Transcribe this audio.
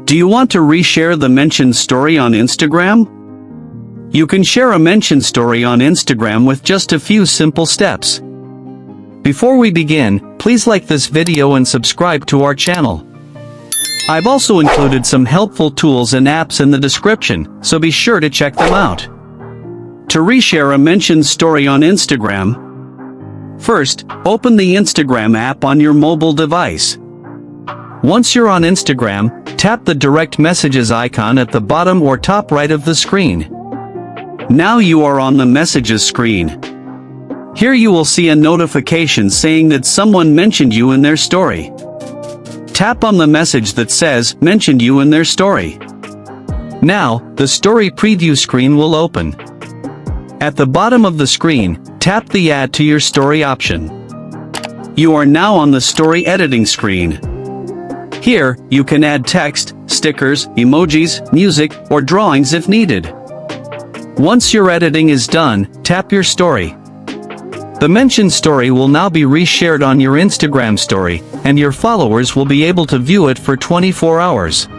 Do you want to reshare the mentioned story on Instagram? You can share a mentioned story on Instagram with just a few simple steps. Before we begin, please like this video and subscribe to our channel. I've also included some helpful tools and apps in the description, so be sure to check them out. To reshare a mentioned story on Instagram, first, open the Instagram app on your mobile device. Once you're on Instagram, tap the direct messages icon at the bottom or top right of the screen. Now you are on the messages screen. Here you will see a notification saying that someone mentioned you in their story. Tap on the message that says, "Mentioned you in their story." Now, the story preview screen will open. At the bottom of the screen, tap the Add to your story option. You are now on the story editing screen. Here, you can add text, stickers, emojis, music, or drawings if needed. Once your editing is done, tap your story. The mentioned story will now be reshared on your Instagram story, and your followers will be able to view it for 24 hours.